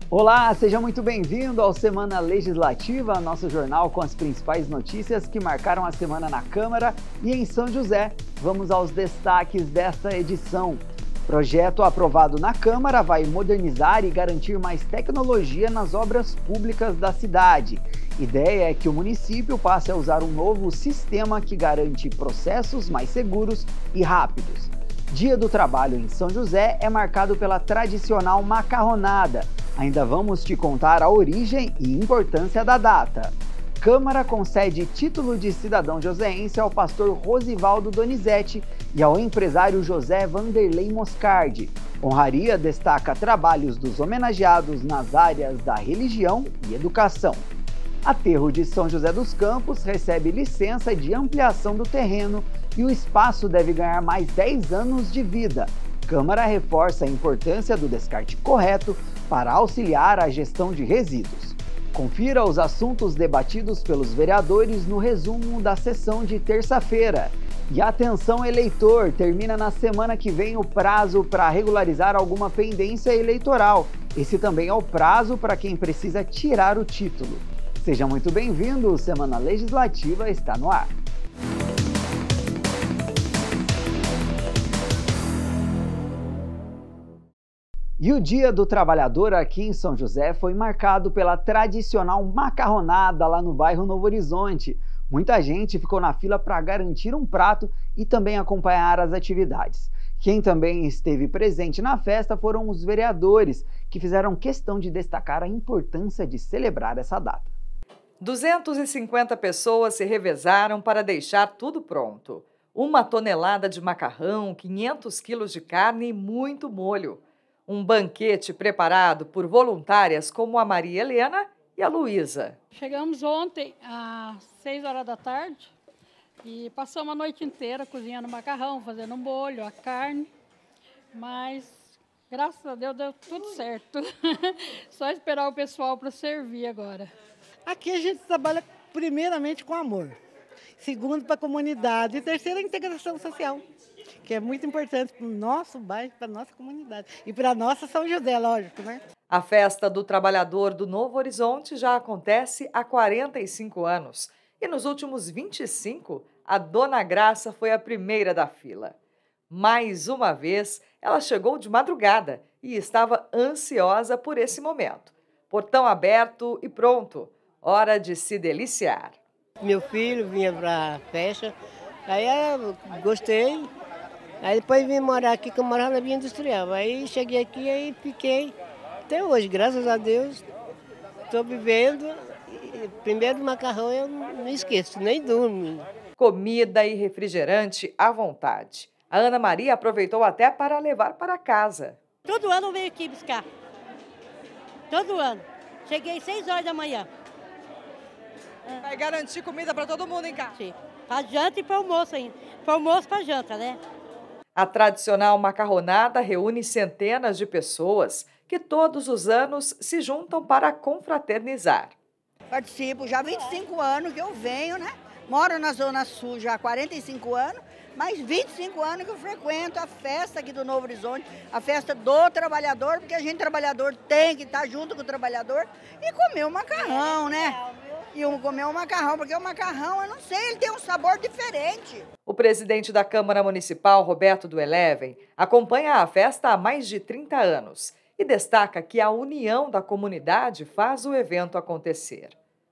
Olá, seja muito bem-vindo ao Semana Legislativa, nosso jornal com as principais notícias que marcaram a semana na Câmara e em São José. Vamos aos destaques desta edição. Projeto aprovado na Câmara vai modernizar e garantir mais tecnologia nas obras públicas da cidade. Ideia é que o município passe a usar um novo sistema que garante processos mais seguros e rápidos. Dia do Trabalho em São José é marcado pela tradicional macarronada. Ainda vamos te contar a origem e importância da data. Câmara concede título de cidadão joseense ao pastor Rosivaldo Donizete e ao empresário José Vanderlei Moscardi. Honraria destaca trabalhos dos homenageados nas áreas da religião e educação. Aterro de São José dos Campos recebe licença de ampliação do terreno e o espaço deve ganhar mais 10 anos de vida. Câmara reforça a importância do descarte correto para auxiliar a gestão de resíduos. Confira os assuntos debatidos pelos vereadores no resumo da sessão de terça-feira. E atenção, eleitor, termina na semana que vem o prazo para regularizar alguma pendência eleitoral. Esse também é o prazo para quem precisa tirar o título. Seja muito bem-vindo, o Semana Legislativa está no ar. E o Dia do Trabalhador aqui em São José foi marcado pela tradicional macarronada lá no bairro Novo Horizonte. Muita gente ficou na fila para garantir um prato e também acompanhar as atividades. Quem também esteve presente na festa foram os vereadores, que fizeram questão de destacar a importância de celebrar essa data. 250 pessoas se revezaram para deixar tudo pronto. 1 tonelada de macarrão, 500 quilos de carne e muito molho. Um banquete preparado por voluntárias como a Maria Helena e a Luísa. Chegamos ontem às 6 horas da tarde e passamos a noite inteira cozinhando macarrão, fazendo um molho, a carne, mas graças a Deus deu tudo certo. Só esperar o pessoal para servir agora. Aqui a gente trabalha primeiramente com amor, segundo para a comunidade e terceiro a integração social, que é muito importante para o nosso bairro, para a nossa comunidade e para a nossa São José, lógico, né? A Festa do Trabalhador do Novo Horizonte já acontece há 45 anos e nos últimos 25, a Dona Graça foi a primeira da fila. Mais uma vez, ela chegou de madrugada e estava ansiosa por esse momento. Portão aberto e pronto, hora de se deliciar. Meu filho vinha para a festa, aí eu gostei. Aí depois vim morar aqui, que eu morava na Via Industrial. Aí cheguei aqui e fiquei até hoje, graças a Deus. Estou vivendo. Primeiro macarrão eu não esqueço, nem durmo. Comida e refrigerante à vontade. A Ana Maria aproveitou até para levar para casa. Todo ano eu venho aqui buscar. Todo ano. Cheguei às 6 horas da manhã. Vai garantir comida para todo mundo em casa? Sim. Para janta e para almoço ainda. Para almoço e para janta, né? A tradicional macarronada reúne centenas de pessoas que todos os anos se juntam para confraternizar. Participo já há 25 anos que eu venho, né? Moro na Zona Sul já há 45 anos, mas 25 anos que eu frequento a festa aqui do Novo Horizonte, a festa do trabalhador, porque a gente trabalhador tem que estar junto com o trabalhador e comer o macarrão, né? E comer o macarrão, porque o macarrão, eu não sei, ele tem um sabor diferente. O presidente da Câmara Municipal, Roberto do Eleven, acompanha a festa há mais de 30 anos e destaca que a união da comunidade faz o evento acontecer.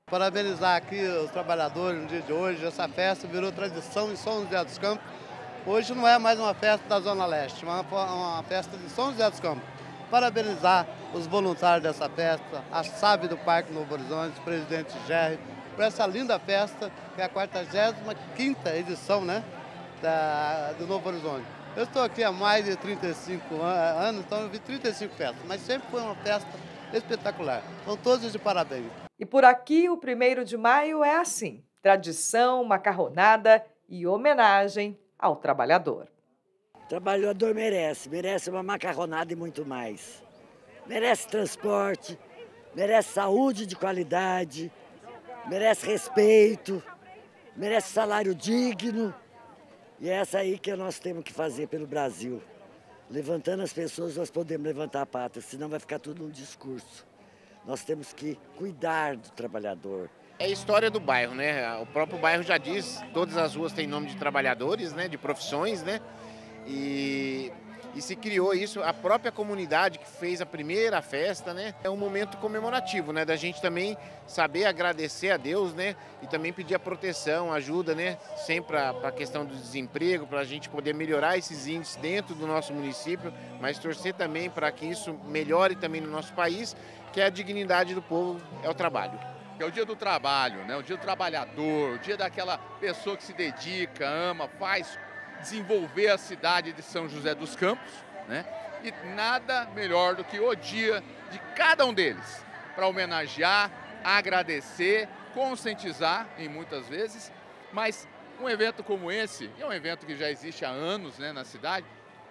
Parabenizar aqui os trabalhadores no dia de hoje. Essa festa virou tradição em São José dos Campos. Hoje não é mais uma festa da Zona Leste, é uma festa de São José dos Campos. Parabenizar os voluntários dessa festa, a SAB do Parque Novo Horizonte, o presidente Jerry, por essa linda festa, que é a 45ª edição, né, do Novo Horizonte. Eu estou aqui há mais de 35 anos, então eu vi 35 festas, mas sempre foi uma festa espetacular. Então todos de parabéns. E por aqui o 1º de maio é assim, tradição, macarronada e homenagem ao trabalhador. O trabalhador merece uma macarronada e muito mais. Merece transporte, merece saúde de qualidade, merece respeito, merece salário digno. E é essa aí que nós temos que fazer pelo Brasil. Levantando as pessoas, nós podemos levantar a pátria, senão vai ficar tudo um discurso. Nós temos que cuidar do trabalhador. É a história do bairro, né? O próprio bairro já diz, todas as ruas têm nome de trabalhadores, né? De profissões, né? E se criou isso, a própria comunidade que fez a primeira festa, né? É um momento comemorativo, né? Da gente também saber agradecer a Deus, né? E também pedir a proteção, ajuda, né? Sempre para a questão do desemprego, para a gente poder melhorar esses índices dentro do nosso município, mas torcer também para que isso melhore também no nosso país, que é a dignidade do povo, é o trabalho. É o dia do trabalho, né? O dia do trabalhador, o dia daquela pessoa que se dedica, ama, faz desenvolver a cidade de São José dos Campos, né? E nada melhor do que o dia de cada um deles para homenagear, agradecer, conscientizar, em muitas vezes, mas um evento como esse, que é um evento que já existe há anos, né, na cidade,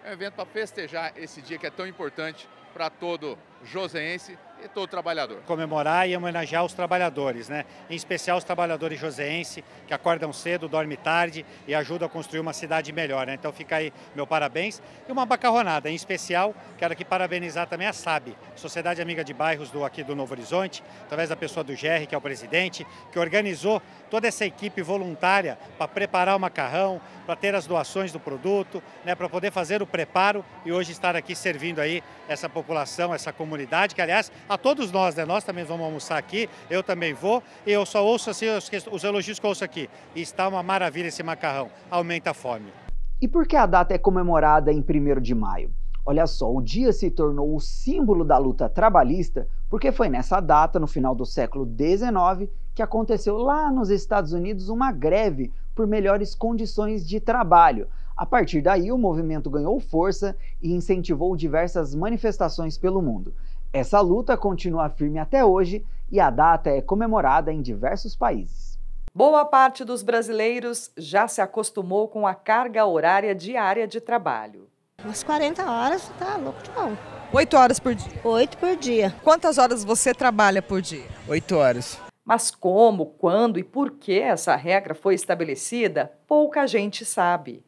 é um evento para festejar esse dia que é tão importante para todo joseense e todo trabalhador. Comemorar e homenagear os trabalhadores, né? Em especial os trabalhadores joseenses que acordam cedo, dormem tarde e ajudam a construir uma cidade melhor, né? Então fica aí meu parabéns e uma macarronada. Em especial, quero aqui parabenizar também a SAB, Sociedade Amiga de Bairros aqui do Novo Horizonte, através da pessoa do Gerry, que é o presidente, que organizou toda essa equipe voluntária para preparar o macarrão, para ter as doações do produto, né? Para poder fazer o preparo e hoje estar aqui servindo aí essa população, essa comunidade, que aliás, a todos nós, né? Nós também vamos almoçar aqui, eu também vou, e eu só ouço assim, os elogios que eu ouço aqui. E está uma maravilha esse macarrão, aumenta a fome. E por que a data é comemorada em 1º de maio? Olha só, o dia se tornou o símbolo da luta trabalhista porque foi nessa data, no final do século XIX, que aconteceu lá nos Estados Unidos uma greve por melhores condições de trabalho. A partir daí, o movimento ganhou força e incentivou diversas manifestações pelo mundo. Essa luta continua firme até hoje e a data é comemorada em diversos países. Boa parte dos brasileiros já se acostumou com a carga horária diária de trabalho. Umas 40 horas, tá louco não. 8 horas por dia? 8 por dia. Quantas horas você trabalha por dia? 8 horas. Mas como, quando e por que essa regra foi estabelecida, pouca gente sabe.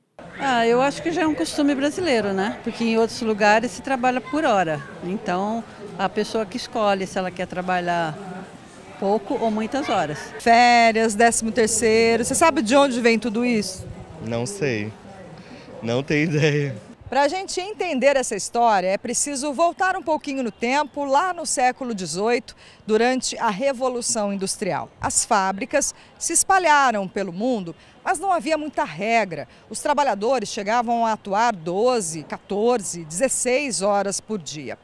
Eu acho que já é um costume brasileiro, né? Porque em outros lugares se trabalha por hora. Então, a pessoa que escolhe se ela quer trabalhar pouco ou muitas horas. Férias, 13º, você sabe de onde vem tudo isso? Não sei, não tenho ideia. Para a gente entender essa história, é preciso voltar um pouquinho no tempo, lá no século XVIII, durante a Revolução Industrial. As fábricas se espalharam pelo mundo, mas não havia muita regra. Os trabalhadores chegavam a atuar 12, 14, 16 horas por dia.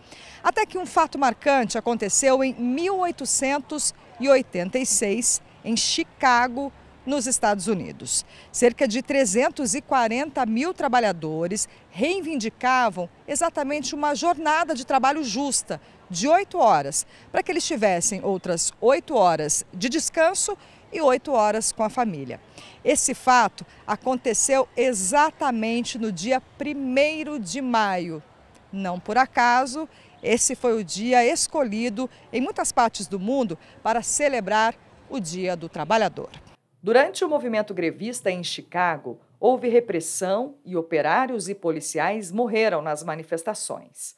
Até que um fato marcante aconteceu em 1886, em Chicago, nos Estados Unidos. Cerca de 340 mil trabalhadores reivindicavam exatamente uma jornada de trabalho justa, de 8 horas, para que eles tivessem outras 8 horas de descanso e 8 horas com a família. Esse fato aconteceu exatamente no dia 1º de maio. Não por acaso, esse foi o dia escolhido em muitas partes do mundo para celebrar o Dia do Trabalhador. Durante o movimento grevista em Chicago, houve repressão e operários e policiais morreram nas manifestações.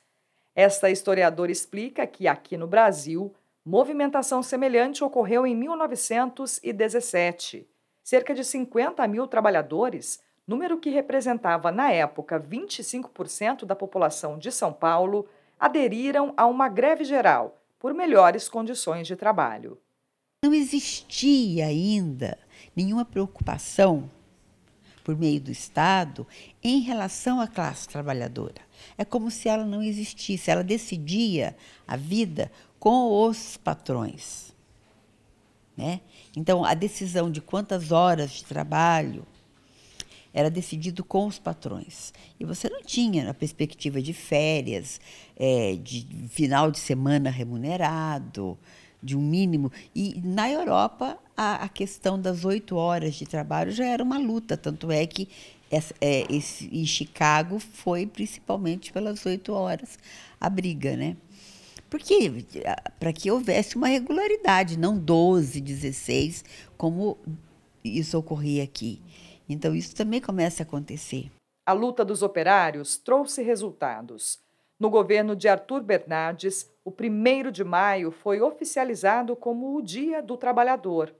Esta historiadora explica que aqui no Brasil, movimentação semelhante ocorreu em 1917. Cerca de 50 mil trabalhadores, número que representava na época 25% da população de São Paulo, aderiram a uma greve geral por melhores condições de trabalho. Não existia ainda nenhuma preocupação por meio do Estado em relação à classe trabalhadora. É como se ela não existisse, ela decidia a vida com os patrões, né? Então, a decisão de quantas horas de trabalho era decidido com os patrões. E você não tinha a perspectiva de férias, de final de semana remunerado, de um mínimo. E na Europa, a questão das 8 horas de trabalho já era uma luta, tanto é que em Chicago foi principalmente pelas 8 horas a briga, né? Porque para que houvesse uma regularidade, não 12, 16, como isso ocorria aqui. Então, isso também começa a acontecer. A luta dos operários trouxe resultados. No governo de Arthur Bernardes, o 1º de maio foi oficializado como o Dia do Trabalhador.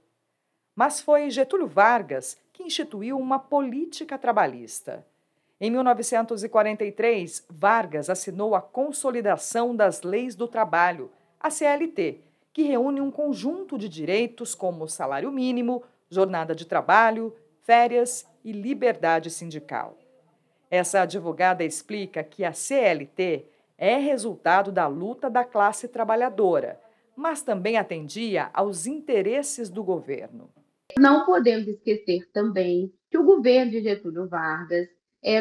Mas foi Getúlio Vargas que instituiu uma política trabalhista. Em 1943, Vargas assinou a Consolidação das Leis do Trabalho, a CLT, que reúne um conjunto de direitos como salário mínimo, jornada de trabalho, férias e liberdade sindical. Essa advogada explica que a CLT é resultado da luta da classe trabalhadora, mas também atendia aos interesses do governo. Não podemos esquecer também que o governo de Getúlio Vargas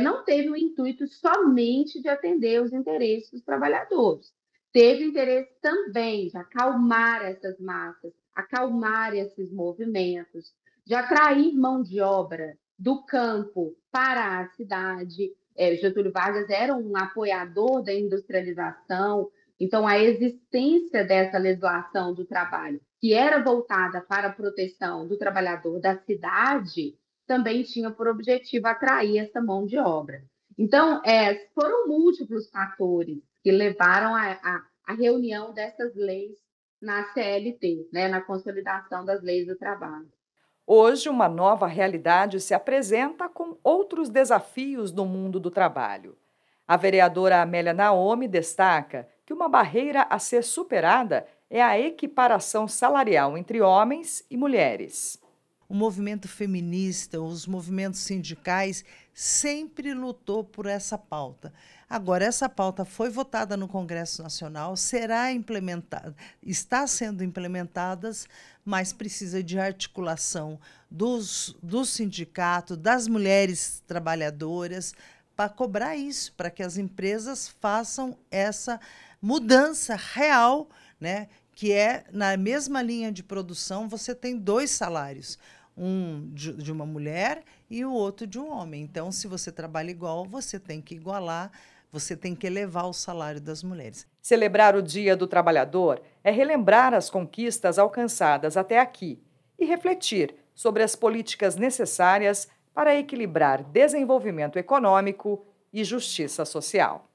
não teve o intuito somente de atender os interesses dos trabalhadores. Teve interesse também de acalmar essas massas, acalmar esses movimentos, de atrair mão de obra do campo para a cidade. Getúlio Vargas era um apoiador da industrialização, então a existência dessa legislação do trabalho, que era voltada para a proteção do trabalhador da cidade, também tinha por objetivo atrair essa mão de obra. Então, foram múltiplos fatores que levaram à reunião dessas leis na CLT, na Consolidação das Leis do Trabalho. Hoje, uma nova realidade se apresenta com outros desafios no mundo do trabalho. A vereadora Amélia Naomi destaca que uma barreira a ser superada é a equiparação salarial entre homens e mulheres. O movimento feminista, os movimentos sindicais sempre lutou por essa pauta. Agora, essa pauta foi votada no Congresso Nacional, será implementada, está sendo implementada, mas precisa de articulação dos sindicatos, das mulheres trabalhadoras, para cobrar isso, para que as empresas façam essa mudança real, que na mesma linha de produção você tem 2 salários, um de uma mulher e o outro de um homem. Então, se você trabalha igual, você tem que igualar, você tem que elevar o salário das mulheres. Celebrar o Dia do Trabalhador é relembrar as conquistas alcançadas até aqui e refletir sobre as políticas necessárias para equilibrar desenvolvimento econômico e justiça social.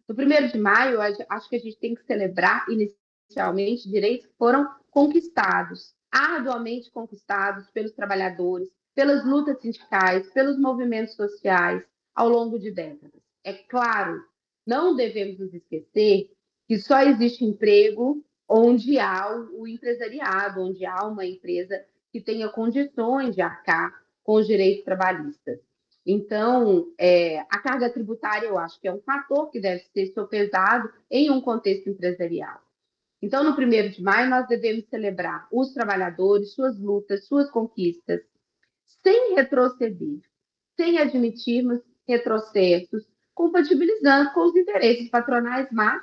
No 1º de maio, acho que a gente tem que celebrar inicialmente direitos que foram conquistados, arduamente conquistados pelos trabalhadores, pelas lutas sindicais, pelos movimentos sociais ao longo de décadas. É claro, não devemos nos esquecer que só existe emprego onde há o empresariado, onde há uma empresa que tenha condições de arcar com os direitos trabalhistas. Então, a carga tributária, eu acho que é um fator que deve ser sopesado em um contexto empresarial. Então, no 1º de maio, nós devemos celebrar os trabalhadores, suas lutas, suas conquistas, sem retroceder, sem admitirmos retrocessos, compatibilizando com os interesses patronais, mas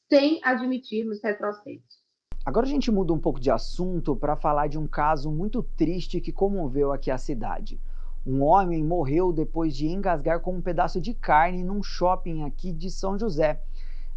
sem admitirmos retrocessos. Agora a gente muda um pouco de assunto para falar de um caso muito triste que comoveu aqui a cidade. Um homem morreu depois de engasgar com um pedaço de carne num shopping aqui de São José.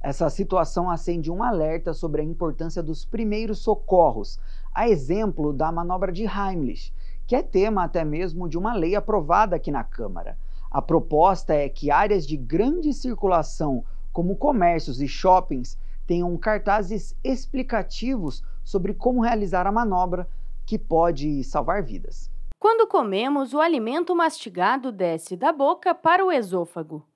Essa situação acende um alerta sobre a importância dos primeiros socorros, a exemplo da manobra de Heimlich, que é tema até mesmo de uma lei aprovada aqui na Câmara. A proposta é que áreas de grande circulação, como comércios e shoppings, tenham cartazes explicativos sobre como realizar a manobra, que pode salvar vidas. Quando comemos, o alimento mastigado desce da boca para o esôfago.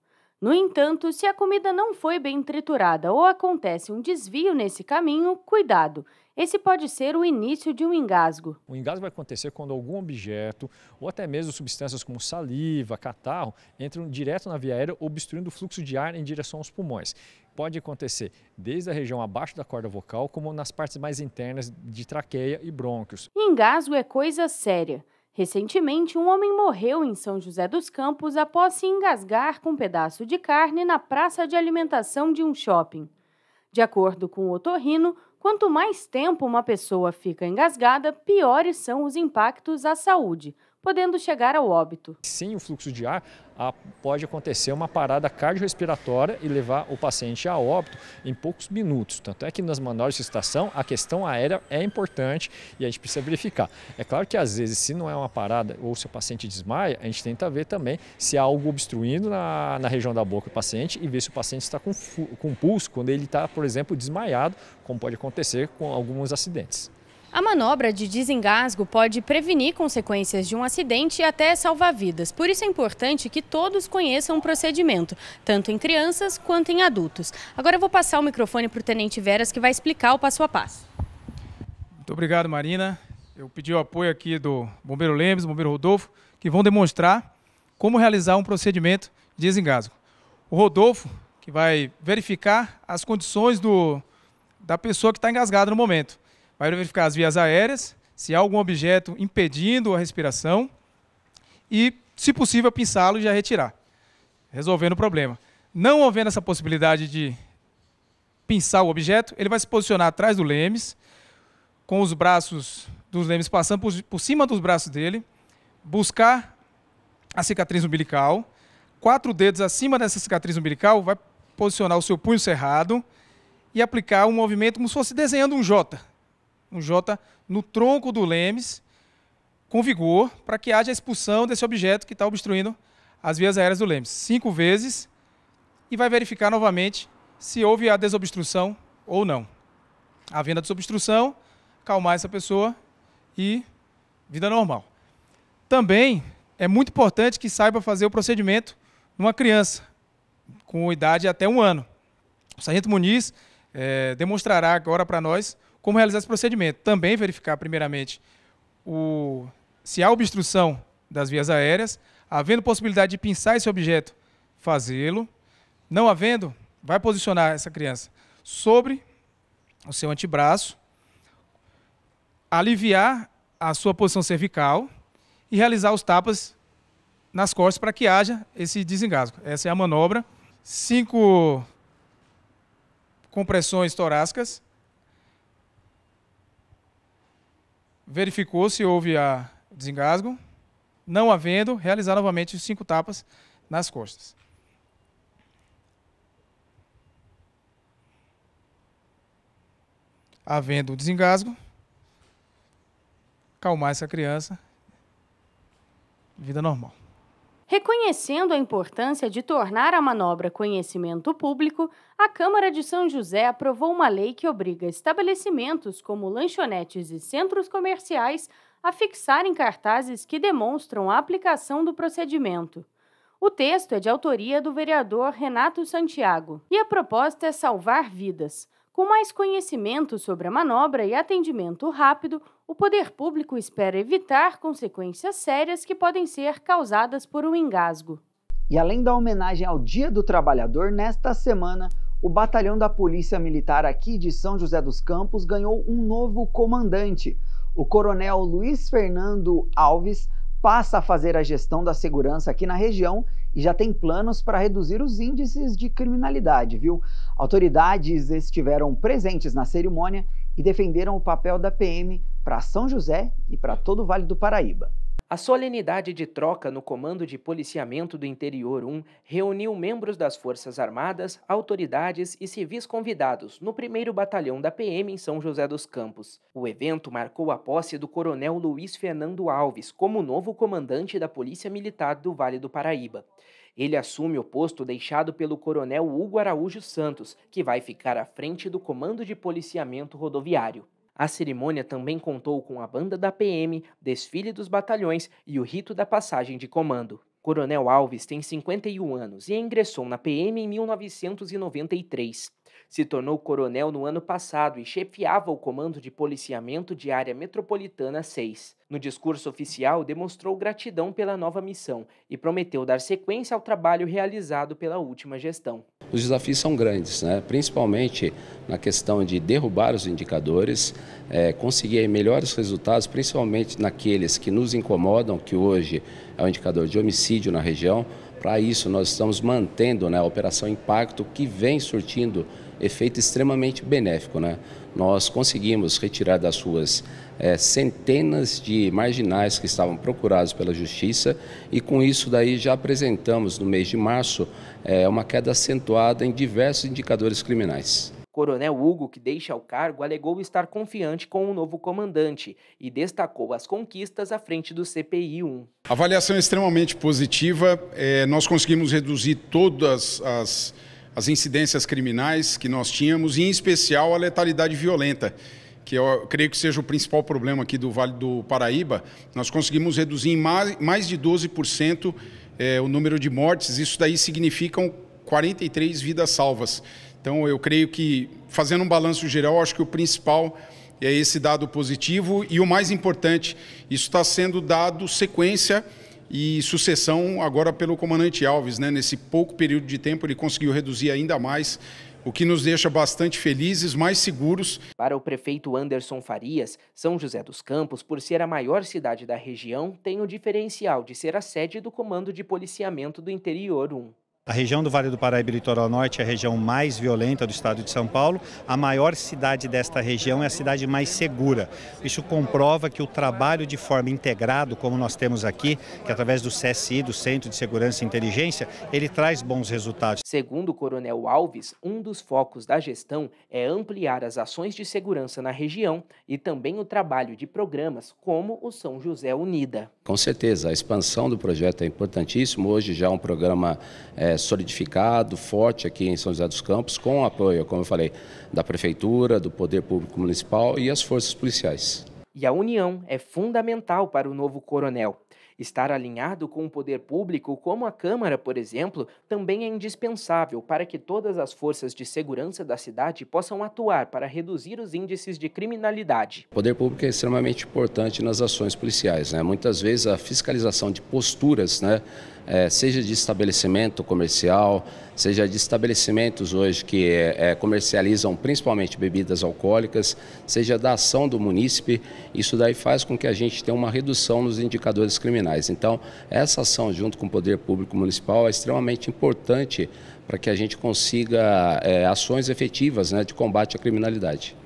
No entanto, se a comida não foi bem triturada ou acontece um desvio nesse caminho, cuidado! Esse pode ser o início de um engasgo. O engasgo vai acontecer quando algum objeto, ou até mesmo substâncias como saliva, catarro, entram direto na via aérea, obstruindo o fluxo de ar em direção aos pulmões. Pode acontecer desde a região abaixo da corda vocal, como nas partes mais internas de traqueia e brônquios. Engasgo é coisa séria. Recentemente, um homem morreu em São José dos Campos após se engasgar com um pedaço de carne na praça de alimentação de um shopping. De acordo com o otorrino, quanto mais tempo uma pessoa fica engasgada, piores são os impactos à saúde. podendo chegar ao óbito. Sem o fluxo de ar, pode acontecer uma parada cardiorrespiratória e levar o paciente a óbito em poucos minutos. Tanto é que nas manobras de ressuscitação a questão aérea é importante e a gente precisa verificar. É claro que às vezes, se não é uma parada ou se o paciente desmaia, a gente tenta ver também se há algo obstruindo na região da boca do paciente e ver se o paciente está com pulso quando ele está, por exemplo, desmaiado, como pode acontecer com alguns acidentes. A manobra de desengasgo pode prevenir consequências de um acidente e até salvar vidas. Por isso é importante que todos conheçam o procedimento, tanto em crianças quanto em adultos. Agora eu vou passar o microfone para o Tenente Veras, que vai explicar o passo a passo. Muito obrigado, Marina. Eu pedi o apoio aqui do Bombeiro Lemes, do Bombeiro Rodolfo, que vão demonstrar como realizar um procedimento de desengasgo. O Rodolfo, que vai verificar as condições da pessoa que está engasgada no momento. Vai verificar as vias aéreas, se há algum objeto impedindo a respiração e, se possível, pinçá-lo e já retirar, resolvendo o problema. Não havendo essa possibilidade de pinçar o objeto, ele vai se posicionar atrás do Lemes, com os braços dos Lemes passando por cima dos braços dele, buscar a cicatriz umbilical, 4 dedos acima dessa cicatriz umbilical, vai posicionar o seu punho cerrado e aplicar um movimento como se fosse desenhando um J. Um J no tronco do Lemes, com vigor, para que haja a expulsão desse objeto que está obstruindo as vias aéreas do Lemes. 5 vezes e vai verificar novamente se houve a desobstrução ou não. Havendo a desobstrução, acalmar essa pessoa e vida normal. Também é muito importante que saiba fazer o procedimento numa criança com idade até 1 ano. O Sargento Muniz demonstrará agora para nós como realizar esse procedimento. Também verificar, primeiramente, se há obstrução das vias aéreas, havendo possibilidade de pinçar esse objeto, fazê-lo. Não havendo, vai posicionar essa criança sobre o seu antebraço, aliviar a sua posição cervical e realizar os tapas nas costas para que haja esse desengasgo. Essa é a manobra. 5 compressões torácicas. Verificou se houve desengasgo. Não havendo, realizar novamente os 5 tapas nas costas. Havendo desengasgo, acalmar essa criança, vida normal. Reconhecendo a importância de tornar a manobra conhecimento público, a Câmara de São José aprovou uma lei que obriga estabelecimentos como lanchonetes e centros comerciais a fixarem cartazes que demonstram a aplicação do procedimento. O texto é de autoria do vereador Renato Santiago e a proposta é salvar vidas. Com mais conhecimento sobre a manobra e atendimento rápido, o poder público espera evitar consequências sérias que podem ser causadas por um engasgo. E além da homenagem ao Dia do Trabalhador, nesta semana, o Batalhão da Polícia Militar aqui de São José dos Campos ganhou um novo comandante. O Coronel Luiz Fernando Alves passa a fazer a gestão da segurança aqui na região e já tem planos para reduzir os índices de criminalidade, viu? Autoridades estiveram presentes na cerimônia e defenderam o papel da PM para São José e para todo o Vale do Paraíba. A solenidade de troca no Comando de Policiamento do Interior 1 reuniu membros das Forças Armadas, autoridades e civis convidados no 1º Batalhão da PM em São José dos Campos. O evento marcou a posse do Coronel Luiz Fernando Alves como novo comandante da Polícia Militar do Vale do Paraíba. Ele assume o posto deixado pelo Coronel Hugo Araújo Santos, que vai ficar à frente do Comando de Policiamento Rodoviário. A cerimônia também contou com a banda da PM, desfile dos batalhões e o rito da passagem de comando. Coronel Alves tem 51 anos e ingressou na PM em 1993. Se tornou coronel no ano passado e chefiava o Comando de Policiamento de Área Metropolitana 6. No discurso oficial, demonstrou gratidão pela nova missão e prometeu dar sequência ao trabalho realizado pela última gestão. Os desafios são grandes, né? Principalmente na questão de derrubar os indicadores, conseguir melhores resultados, principalmente naqueles que nos incomodam, que hoje é o indicador de homicídio na região, Para isso, nós estamos mantendo, né, a Operação Impacto, que vem surtindo efeito extremamente benéfico, né? Nós conseguimos retirar das ruas centenas de marginais que estavam procurados pela Justiça e com isso daí já apresentamos no mês de março uma queda acentuada em diversos indicadores criminais. Coronel Hugo, que deixa o cargo, alegou estar confiante com o novo comandante e destacou as conquistas à frente do CPI-1. A avaliação é extremamente positiva, nós conseguimos reduzir todas as incidências criminais que nós tínhamos, e em especial a letalidade violenta, que eu creio que seja o principal problema aqui do Vale do Paraíba. Nós conseguimos reduzir em mais de 12% o número de mortes, isso daí significam 43 vidas salvas. Então eu creio que, fazendo um balanço geral, acho que o principal é esse dado positivo e o mais importante, isso está sendo dado sequência e sucessão agora pelo comandante Alves, né? Nesse pouco período de tempo ele conseguiu reduzir ainda mais, o que nos deixa bastante felizes, mais seguros. Para o prefeito Anderson Farias, São José dos Campos, por ser a maior cidade da região, tem o diferencial de ser a sede do Comando de Policiamento do Interior 1. A região do Vale do Paraíba e Litoral Norte é a região mais violenta do estado de São Paulo. A maior cidade desta região é a cidade mais segura. Isso comprova que o trabalho de forma integrado, como nós temos aqui, que através do CSI, do Centro de Segurança e Inteligência, ele traz bons resultados. Segundo o Coronel Alves, um dos focos da gestão é ampliar as ações de segurança na região e também o trabalho de programas como o São José Unida. Com certeza, a expansão do projeto é importantíssimo. Hoje já é um programa solidificado, forte aqui em São José dos Campos, com o apoio, como eu falei, da Prefeitura, do Poder Público Municipal e as forças policiais. E a união é fundamental para o novo coronel. Estar alinhado com o poder público, como a Câmara, por exemplo, também é indispensável para que todas as forças de segurança da cidade possam atuar para reduzir os índices de criminalidade. O poder público é extremamente importante nas ações policiais, né? Muitas vezes a fiscalização de posturas, né? Seja de estabelecimento comercial, seja de estabelecimentos hoje que comercializam principalmente bebidas alcoólicas, seja da ação do munícipe, isso daí faz com que a gente tenha uma redução nos indicadores criminais. Então, essa ação junto com o Poder Público Municipal é extremamente importante para que a gente consiga ações efetivas, né, de combate à criminalidade.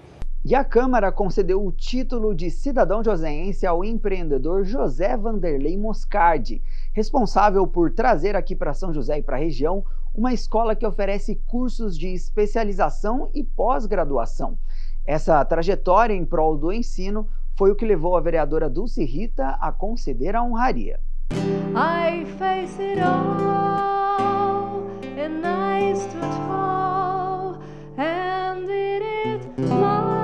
E a Câmara concedeu o título de cidadão joseense ao empreendedor José Vanderlei Moscardi, responsável por trazer aqui para São José e para a região uma escola que oferece cursos de especialização e pós-graduação. Essa trajetória em prol do ensino foi o que levou a vereadora Dulce Rita a conceder a honraria. I face it all, and I stood tall, and did it my way.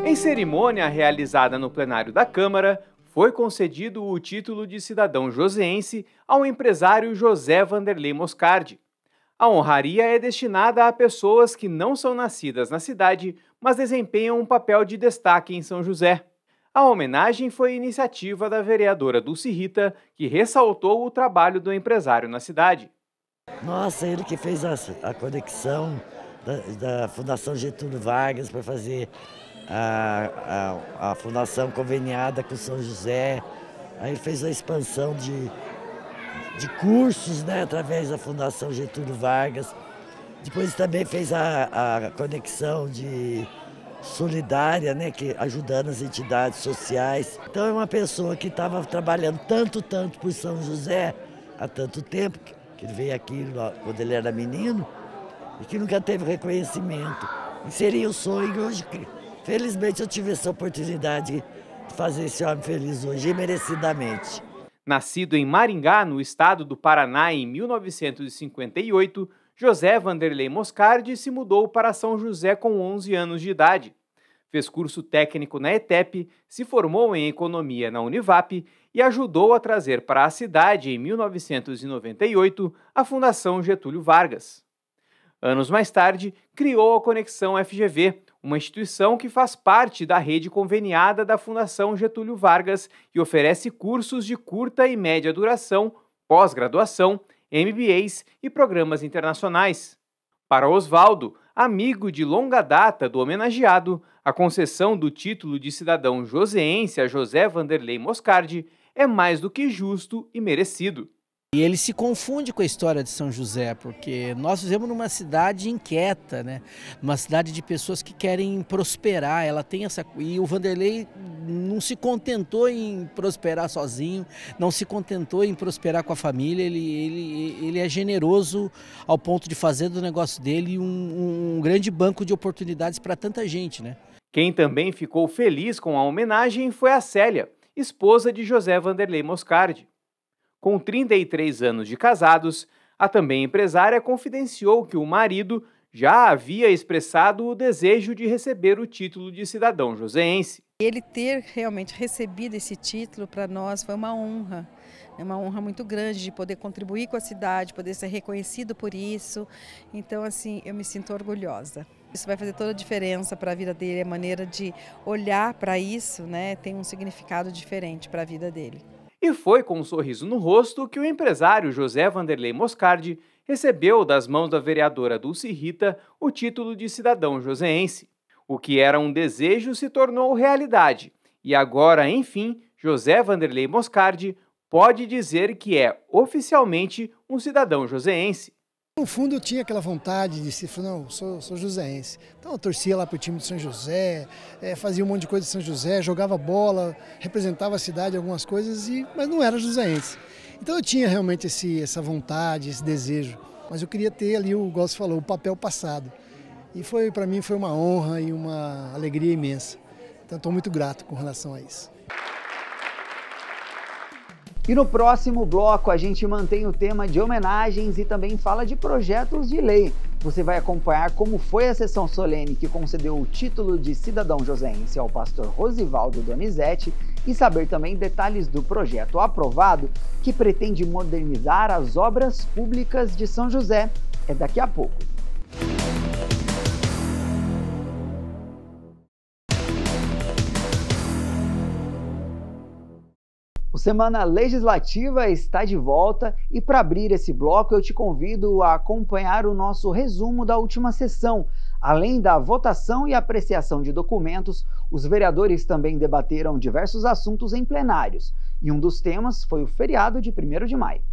Em cerimônia realizada no plenário da Câmara, foi concedido o título de cidadão joseense ao empresário José Vanderlei Moscardi. A honraria é destinada a pessoas que não são nascidas na cidade, mas desempenham um papel de destaque em São José. A homenagem foi iniciativa da vereadora Dulce Rita, que ressaltou o trabalho do empresário na cidade. Nossa, ele que fez a conexão da Fundação Getúlio Vargas para fazer a fundação conveniada com São José. Aí ele fez a expansão de cursos, né, através da Fundação Getúlio Vargas. Depois também fez a conexão solidária, né, que ajudando as entidades sociais. Então é uma pessoa que estava trabalhando tanto por São José há tanto tempo, que ele veio aqui quando ele era menino, e que nunca teve reconhecimento. E seria o sonho hoje. Felizmente eu tive essa oportunidade de fazer esse homem feliz hoje, merecidamente. Nascido em Maringá, no estado do Paraná, em 1958, José Vanderlei Moscardi se mudou para São José com 11 anos de idade. Fez curso técnico na ETEP, se formou em economia na Univap e ajudou a trazer para a cidade, em 1998, a Fundação Getúlio Vargas. Anos mais tarde, criou a Conexão FGV, uma instituição que faz parte da rede conveniada da Fundação Getúlio Vargas e oferece cursos de curta e média duração, pós-graduação, MBAs e programas internacionais. Para Osvaldo, amigo de longa data do homenageado, A concessão do título de cidadão joseense a José Vanderlei Moscardi é mais do que justo e merecido. E ele se confunde com a história de São José, porque nós vivemos numa cidade inquieta, né? Uma cidade de pessoas que querem prosperar. Ela tem essa, e o Vanderlei não se contentou em prosperar sozinho, não se contentou em prosperar com a família. Ele é generoso ao ponto de fazer do negócio dele um grande banco de oportunidades para tanta gente, né? Quem também ficou feliz com a homenagem foi a Célia, esposa de José Vanderlei Moscardi. Com 33 anos de casados, a também empresária confidenciou que o marido já havia expressado o desejo de receber o título de cidadão joseense. Ele ter realmente recebido esse título para nós foi uma honra. É uma honra muito grande de poder contribuir com a cidade, poder ser reconhecido por isso. Então, assim, eu me sinto orgulhosa. Isso vai fazer toda a diferença para a vida dele, a maneira de olhar para isso, né, tem um significado diferente para a vida dele. E foi com um sorriso no rosto que o empresário José Vanderlei Moscardi recebeu das mãos da vereadora Dulce Rita o título de cidadão joseense. O que era um desejo se tornou realidade. E agora, enfim, José Vanderlei Moscardi pode dizer que é oficialmente um cidadão joseense. No fundo eu tinha aquela vontade de ser, não, sou joseense. Então eu torcia lá para o time de São José, fazia um monte de coisa de São José, jogava bola, representava a cidade em algumas coisas, mas não era joseense. Então eu tinha realmente essa vontade, esse desejo, mas eu queria ter ali, igual você falou, o papel passado. E para mim foi uma honra e uma alegria imensa. Então estou muito grato com relação a isso. E no próximo bloco a gente mantém o tema de homenagens e também fala de projetos de lei. Você vai acompanhar como foi a sessão solene que concedeu o título de cidadão joseense ao pastor Rosivaldo Donizete e saber também detalhes do projeto aprovado que pretende modernizar as obras públicas de São José. É daqui a pouco. O Semana Legislativa está de volta e para abrir esse bloco eu te convido a acompanhar o nosso resumo da última sessão. Além da votação e apreciação de documentos, os vereadores também debateram diversos assuntos em plenários. E um dos temas foi o feriado de 1º de maio.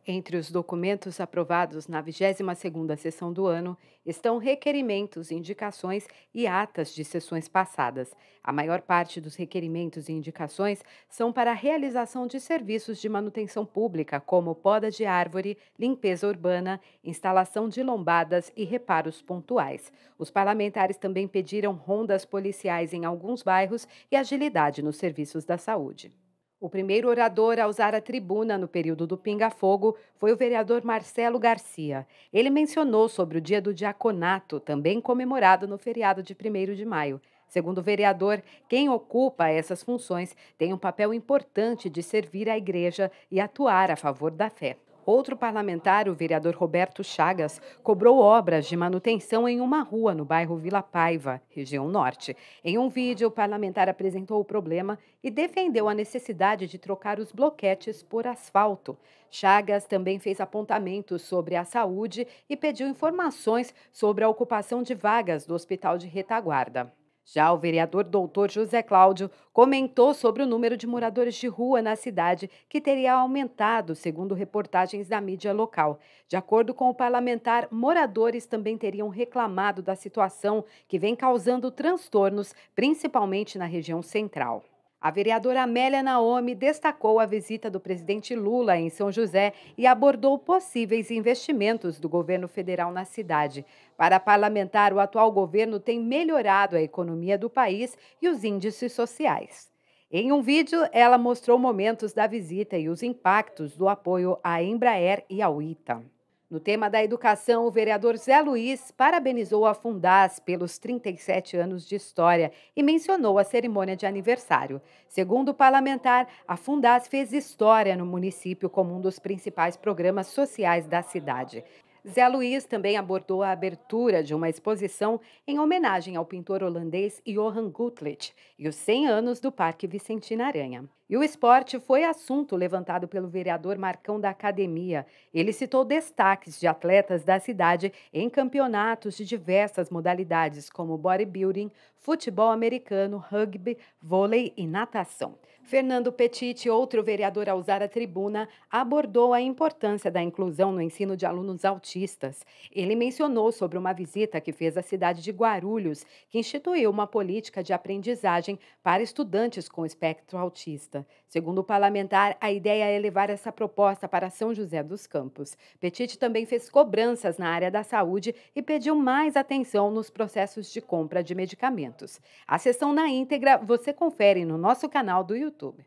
Entre os documentos aprovados na 22ª sessão do ano estão requerimentos, indicações e atas de sessões passadas. A maior parte dos requerimentos e indicações são para a realização de serviços de manutenção pública, como poda de árvore, limpeza urbana, instalação de lombadas e reparos pontuais. Os parlamentares também pediram rondas policiais em alguns bairros e agilidade nos serviços da saúde. O primeiro orador a usar a tribuna no período do pinga-fogo foi o vereador Marcelo Garcia. Ele mencionou sobre o Dia do Diaconato, também comemorado no feriado de 1º de maio. Segundo o vereador, quem ocupa essas funções tem um papel importante de servir à igreja e atuar a favor da fé. Outro parlamentar, o vereador Roberto Chagas, cobrou obras de manutenção em uma rua no bairro Vila Paiva, região norte. Em um vídeo, o parlamentar apresentou o problema e defendeu a necessidade de trocar os bloquetes por asfalto. Chagas também fez apontamentos sobre a saúde e pediu informações sobre a ocupação de vagas do Hospital de Retaguarda. Já o vereador doutor José Cláudio comentou sobre o número de moradores de rua na cidade, que teria aumentado, segundo reportagens da mídia local. De acordo com o parlamentar, moradores também teriam reclamado da situação que vem causando transtornos, principalmente na região central. A vereadora Amélia Naomi destacou a visita do presidente Lula em São José e abordou possíveis investimentos do governo federal na cidade. Para a parlamentar, o atual governo tem melhorado a economia do país e os índices sociais. Em um vídeo, ela mostrou momentos da visita e os impactos do apoio à Embraer e ao ITA. No tema da educação, o vereador Zé Luiz parabenizou a Fundas pelos 37 anos de história e mencionou a cerimônia de aniversário. Segundo o parlamentar, a Fundas fez história no município como um dos principais programas sociais da cidade. Zé Luiz também abordou a abertura de uma exposição em homenagem ao pintor holandês Johan Gutlicht e os 100 anos do Parque Vicentina Aranha. E o esporte foi assunto levantado pelo vereador Marcão da Academia. Ele citou destaques de atletas da cidade em campeonatos de diversas modalidades, como bodybuilding, futebol americano, rugby, vôlei e natação. Fernando Petit, outro vereador a usar a tribuna, abordou a importância da inclusão no ensino de alunos autistas. Ele mencionou sobre uma visita que fez à cidade de Guarulhos, que instituiu uma política de aprendizagem para estudantes com espectro autista. Segundo o parlamentar, a ideia é levar essa proposta para São José dos Campos. Petit também fez cobranças na área da saúde e pediu mais atenção nos processos de compra de medicamentos. A sessão na íntegra você confere no nosso canal do YouTube.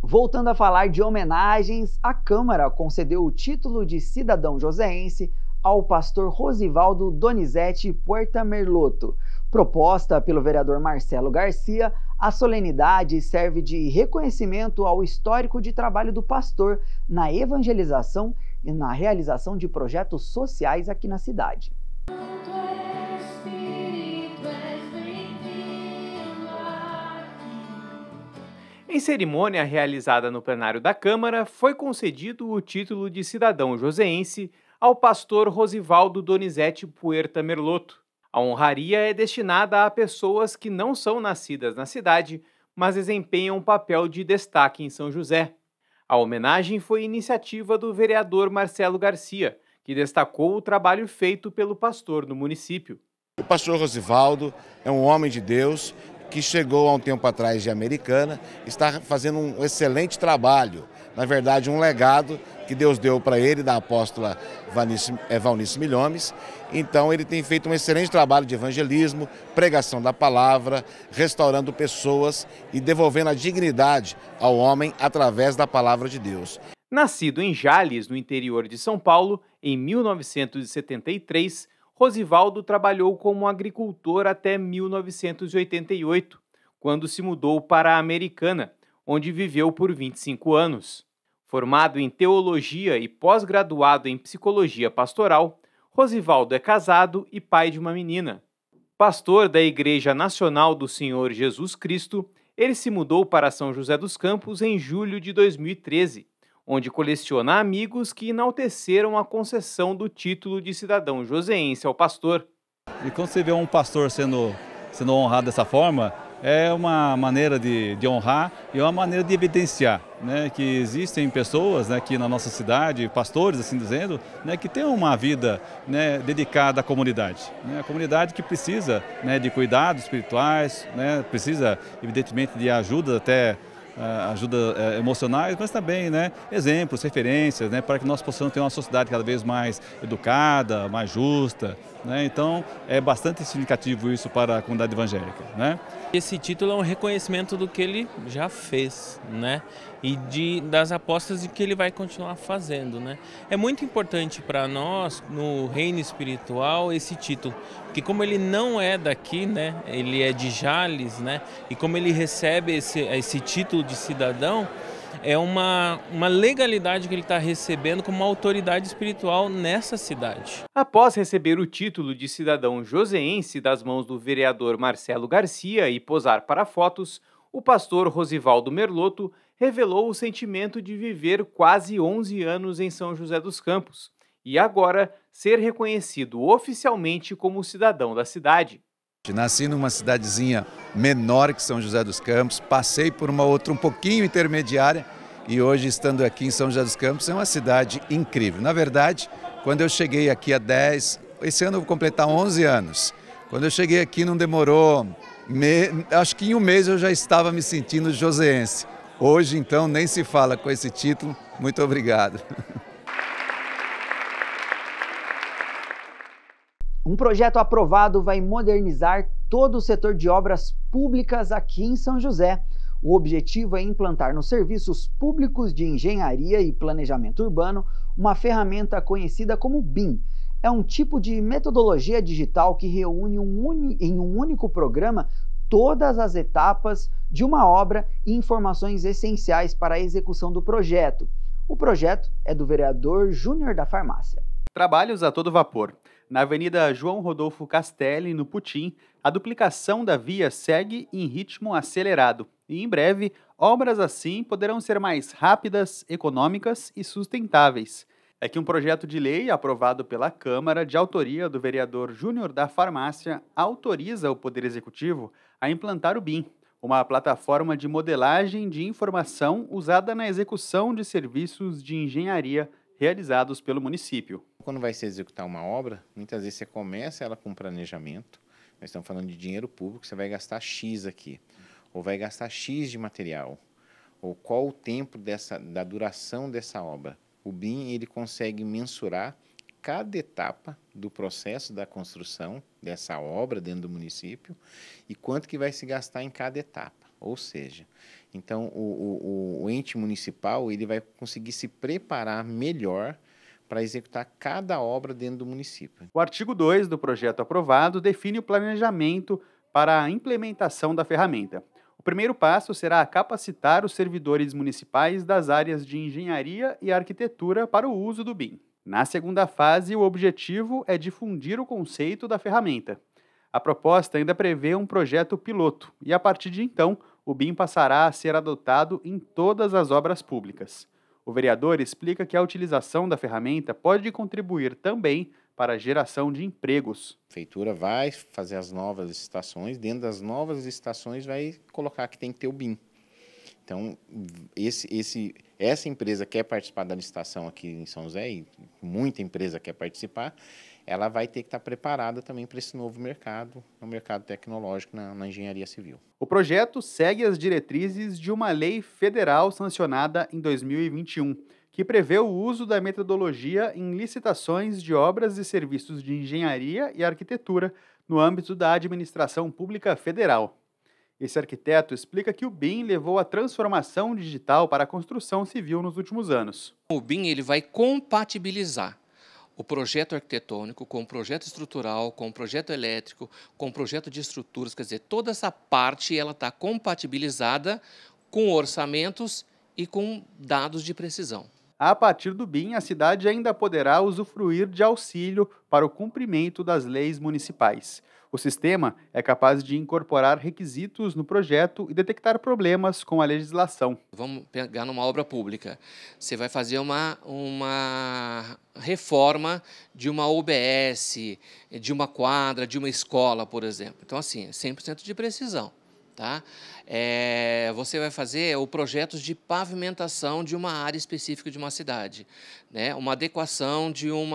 Voltando a falar de homenagens, a Câmara concedeu o título de cidadão joseense ao pastor Rosivaldo Donizete Puerta Merlotto. Proposta pelo vereador Marcelo Garcia, a solenidade serve de reconhecimento ao histórico de trabalho do pastor na evangelização e na realização de projetos sociais aqui na cidade. Em cerimônia realizada no plenário da Câmara, foi concedido o título de cidadão joseense ao pastor Rosivaldo Donizete Puerta Merlotto. A honraria é destinada a pessoas que não são nascidas na cidade, mas desempenham um papel de destaque em São José. A homenagem foi iniciativa do vereador Marcelo Garcia, que destacou o trabalho feito pelo pastor no município. O pastor Rosivaldo é um homem de Deus que chegou há um tempo atrás de Americana, está fazendo um excelente trabalho, na verdade um legado que Deus deu para ele, da apóstola Valnice Milhomes. Então ele tem feito um excelente trabalho de evangelismo, pregação da palavra, restaurando pessoas e devolvendo a dignidade ao homem através da palavra de Deus. Nascido em Jales, no interior de São Paulo, em 1973, Rosivaldo trabalhou como agricultor até 1988, quando se mudou para a Americana, onde viveu por 25 anos. Formado em teologia e pós-graduado em psicologia pastoral, Rosivaldo é casado e pai de uma menina. Pastor da Igreja Nacional do Senhor Jesus Cristo, ele se mudou para São José dos Campos em julho de 2013, onde coleciona amigos que enalteceram a concessão do título de cidadão joseense ao pastor. E quando você vê um pastor sendo honrado dessa forma, é uma maneira de honrar e é uma maneira de evidenciar, né, que existem pessoas, né, aqui na nossa cidade, pastores, assim dizendo, né, que têm uma vida, né, dedicada à comunidade. Né, a comunidade que precisa, né, de cuidados espirituais, né, precisa, evidentemente, de ajuda até emocionais, mas também, né, exemplos, referências, né, para que nós possamos ter uma sociedade cada vez mais educada, mais justa. Né? Então, é bastante significativo isso para a comunidade evangélica. Né? Esse título é um reconhecimento do que ele já fez, né? E das apostas de que ele vai continuar fazendo. Né? É muito importante para nós, no reino espiritual, esse título, porque como ele não é daqui, né? Ele é de Jales, né? E como ele recebe esse título de cidadão, é uma legalidade que ele está recebendo como uma autoridade espiritual nessa cidade. Após receber o título de cidadão joseense das mãos do vereador Marcelo Garcia e posar para fotos, o pastor Rosivaldo Merlotto revelou o sentimento de viver quase 11 anos em São José dos Campos e agora ser reconhecido oficialmente como cidadão da cidade. Nasci numa cidadezinha menor que São José dos Campos, passei por uma outra um pouquinho intermediária e hoje, estando aqui em São José dos Campos, é uma cidade incrível. Na verdade, quando eu cheguei aqui esse ano eu vou completar 11 anos. Quando eu cheguei aqui não demorou, acho que em um mês eu já estava me sentindo joseense. Hoje, então, nem se fala com esse título. Muito obrigado. Um projeto aprovado vai modernizar todo o setor de obras públicas aqui em São José. O objetivo é implantar nos serviços públicos de engenharia e planejamento urbano uma ferramenta conhecida como BIM. É um tipo de metodologia digital que reúne em um único programa todas as etapas de uma obra e informações essenciais para a execução do projeto. O projeto é do vereador Júnior da Farmácia. Trabalhos a todo vapor. Na Avenida João Rodolfo Castelli, no Putim, a duplicação da via segue em ritmo acelerado. E em breve, obras assim poderão ser mais rápidas, econômicas e sustentáveis. É que um projeto de lei aprovado pela Câmara, de autoria do vereador Júnior da Farmácia, autoriza o Poder Executivo a implantar o BIM, uma plataforma de modelagem de informação usada na execução de serviços de engenharia realizados pelo município. Quando vai se executar uma obra, muitas vezes você começa ela com planejamento, nós estamos falando de dinheiro público, você vai gastar X aqui, ou vai gastar X de material, ou qual o tempo da duração dessa obra. O BIM ele consegue mensurar cada etapa do processo da construção dessa obra dentro do município e quanto que vai se gastar em cada etapa. Ou seja, então o ente municipal ele vai conseguir se preparar melhor para executar cada obra dentro do município. O artigo 2 do projeto aprovado define o planejamento para a implementação da ferramenta. O primeiro passo será capacitar os servidores municipais das áreas de engenharia e arquitetura para o uso do BIM. Na segunda fase, o objetivo é difundir o conceito da ferramenta. A proposta ainda prevê um projeto piloto e, a partir de então, o BIM passará a ser adotado em todas as obras públicas. O vereador explica que a utilização da ferramenta pode contribuir também para a geração de empregos. A prefeitura vai fazer as novas licitações, dentro das novas licitações vai colocar que tem que ter o BIM. Então, essa empresa quer participar da licitação aqui em São José, e muita empresa quer participar, ela vai ter que estar preparada também para esse novo mercado, no mercado tecnológico na engenharia civil. O projeto segue as diretrizes de uma lei federal sancionada em 2021, que prevê o uso da metodologia em licitações de obras e serviços de engenharia e arquitetura no âmbito da administração pública federal. Esse arquiteto explica que o BIM levou à transformação digital para a construção civil nos últimos anos. O BIM ele vai compatibilizar o projeto arquitetônico com o projeto estrutural, com o projeto elétrico, com o projeto de estruturas, quer dizer, toda essa parte ela está compatibilizada com orçamentos e com dados de precisão. A partir do BIM, a cidade ainda poderá usufruir de auxílio para o cumprimento das leis municipais. O sistema é capaz de incorporar requisitos no projeto e detectar problemas com a legislação. Vamos pegar numa obra pública. Você vai fazer uma reforma de uma UBS, de uma quadra, de uma escola, por exemplo. Então, assim, 100% de precisão. Tá? Você vai fazer o projeto de pavimentação de uma área específica de uma cidade, né? Uma adequação de um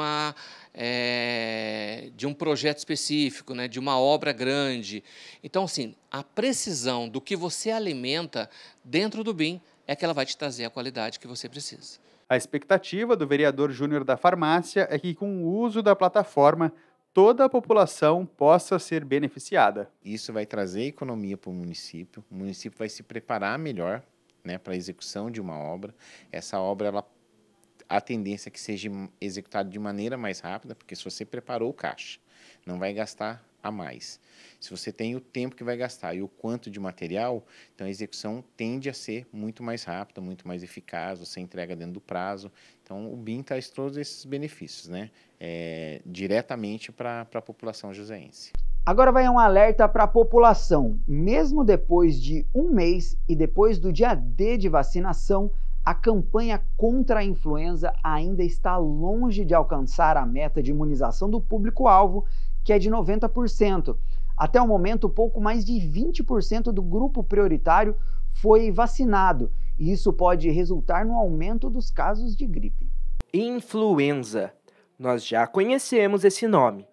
projeto específico, né? De uma obra grande. Então, assim, a precisão do que você alimenta dentro do BIM é que ela vai te trazer a qualidade que você precisa. A expectativa do vereador Júnior da Farmácia é que, com o uso da plataforma, toda a população possa ser beneficiada. Isso vai trazer economia para o município vai se preparar melhor, né, para a execução de uma obra. Essa obra, a tendência é que seja executada de maneira mais rápida, porque se você preparou o caixa, não vai gastar a mais. Se você tem o tempo que vai gastar e o quanto de material, então a execução tende a ser muito mais rápida, muito mais eficaz, você entrega dentro do prazo. Então o BIM traz todos esses benefícios, né, diretamente para a população joseense. Agora vai um alerta para a população. Mesmo depois de um mês e depois do dia D de vacinação, a campanha contra a influenza ainda está longe de alcançar a meta de imunização do público-alvo, que é de 90%. Até o momento, pouco mais de 20% do grupo prioritário foi vacinado, e isso pode resultar no aumento dos casos de gripe. Influenza. Nós já conhecemos esse nome.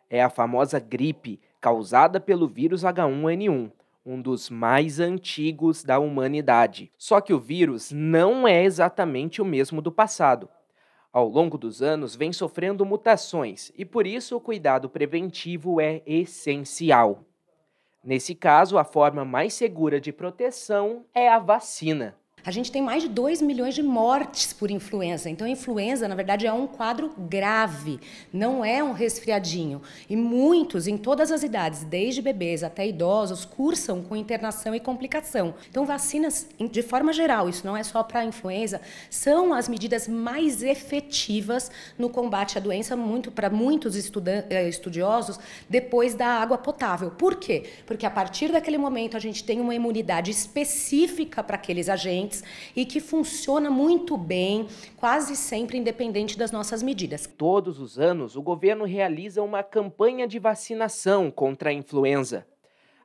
É a famosa gripe causada pelo vírus H1N1, um dos mais antigos da humanidade. Só que o vírus não é exatamente o mesmo do passado. Ao longo dos anos, vem sofrendo mutações e, por isso, o cuidado preventivo é essencial. Nesse caso, a forma mais segura de proteção é a vacina. A gente tem mais de 2 milhões de mortes por influenza. Então, a influenza, na verdade, é um quadro grave, não é um resfriadinho. E muitos, em todas as idades, desde bebês até idosos, cursam com internação e complicação. Então, vacinas, de forma geral, isso não é só para a influenza, são as medidas mais efetivas no combate à doença, para muitos estudiosos, depois da água potável. Por quê? Porque a partir daquele momento a gente tem uma imunidade específica para aqueles agentes e que funciona muito bem, quase sempre independente das nossas medidas. Todos os anos, o governo realiza uma campanha de vacinação contra a influenza.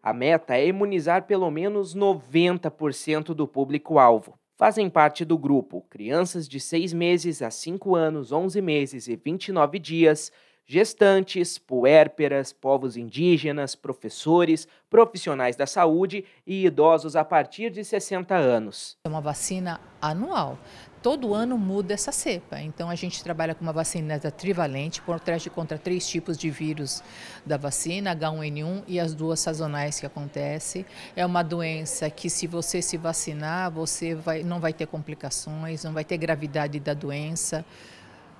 A meta é imunizar pelo menos 90% do público-alvo. Fazem parte do grupo crianças de 6 meses a 5 anos, 11 meses e 29 dias, gestantes, puérperas, povos indígenas, professores, profissionais da saúde e idosos a partir de 60 anos. É uma vacina anual. Todo ano muda essa cepa, então a gente trabalha com uma vacina trivalente, protege contra 3 tipos de vírus da vacina, H1N1 e as 2 sazonais que acontecem. É uma doença que, se você se vacinar, você não vai ter complicações, não vai ter gravidade da doença,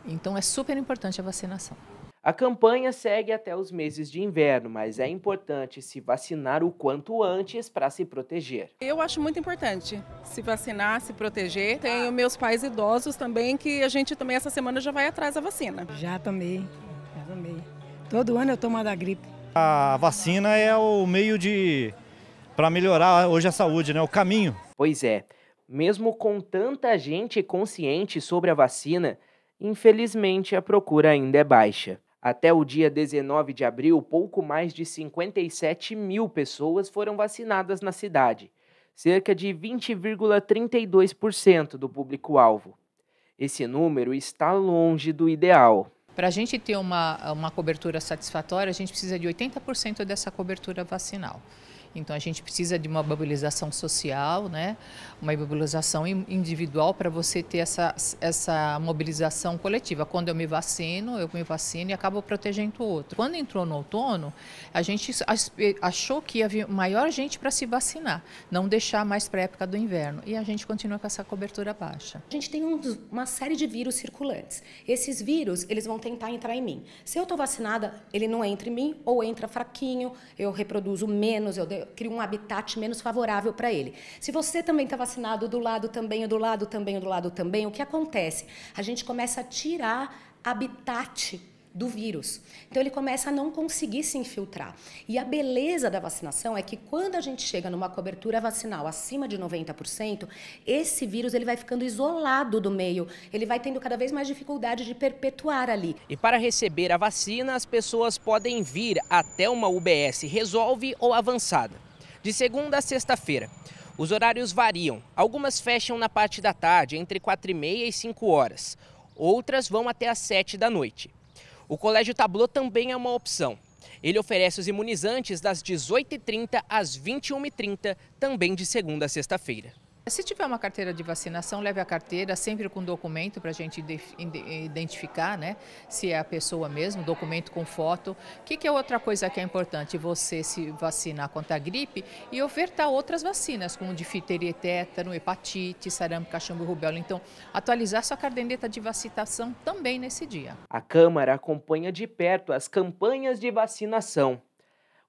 então é super importante a vacinação. A campanha segue até os meses de inverno, mas é importante se vacinar o quanto antes para se proteger. Eu acho muito importante se vacinar, se proteger. Tenho meus pais idosos também, que a gente também essa semana já vai atrás da vacina. Já tomei. Todo ano eu tomo a da gripe. A vacina é o meio para melhorar hoje a saúde, né? O caminho. Pois é, mesmo com tanta gente consciente sobre a vacina, infelizmente a procura ainda é baixa. Até o dia 19 de abril, pouco mais de 57 mil pessoas foram vacinadas na cidade, cerca de 20,32% do público-alvo. Esse número está longe do ideal. Para a gente ter uma cobertura satisfatória, a gente precisa de 80% dessa cobertura vacinal. Então, a gente precisa de uma mobilização social, né? Uma mobilização individual para você ter essa mobilização coletiva. Quando eu me vacino e acabo protegendo o outro. Quando entrou no outono, a gente achou que havia maior gente para se vacinar, não deixar mais para a época do inverno. E a gente continua com essa cobertura baixa. A gente tem uma série de vírus circulantes. Esses vírus, eles vão tentar entrar em mim. Se eu estou vacinada, ele não entra em mim, ou entra fraquinho, eu reproduzo menos, cria um habitat menos favorável para ele. Se você também está vacinado, do lado também, o que acontece? A gente começa a tirar habitat do vírus. Então, ele começa a não conseguir se infiltrar. E a beleza da vacinação é que, quando a gente chega numa cobertura vacinal acima de 90%, esse vírus ele vai ficando isolado do meio, ele vai tendo cada vez mais dificuldade de perpetuar ali. E para receber a vacina, as pessoas podem vir até uma UBS Resolve ou Avançada, de segunda a sexta-feira. Os horários variam. Algumas fecham na parte da tarde, entre 4h30 e 5 horas. Outras vão até às 7 da noite. O Colégio Tablô também é uma opção. Ele oferece os imunizantes das 18h30 às 21h30, também de segunda a sexta-feira. Se tiver uma carteira de vacinação, leve a carteira sempre com documento para a gente identificar, né, se é a pessoa mesmo, documento com foto. O que é outra coisa que é importante? Você se vacinar contra a gripe e ofertar outras vacinas, como difteria e tétano, hepatite, sarampo, cachumba e rubéola. Então, atualizar sua caderneta de vacinação também nesse dia. A Câmara acompanha de perto as campanhas de vacinação.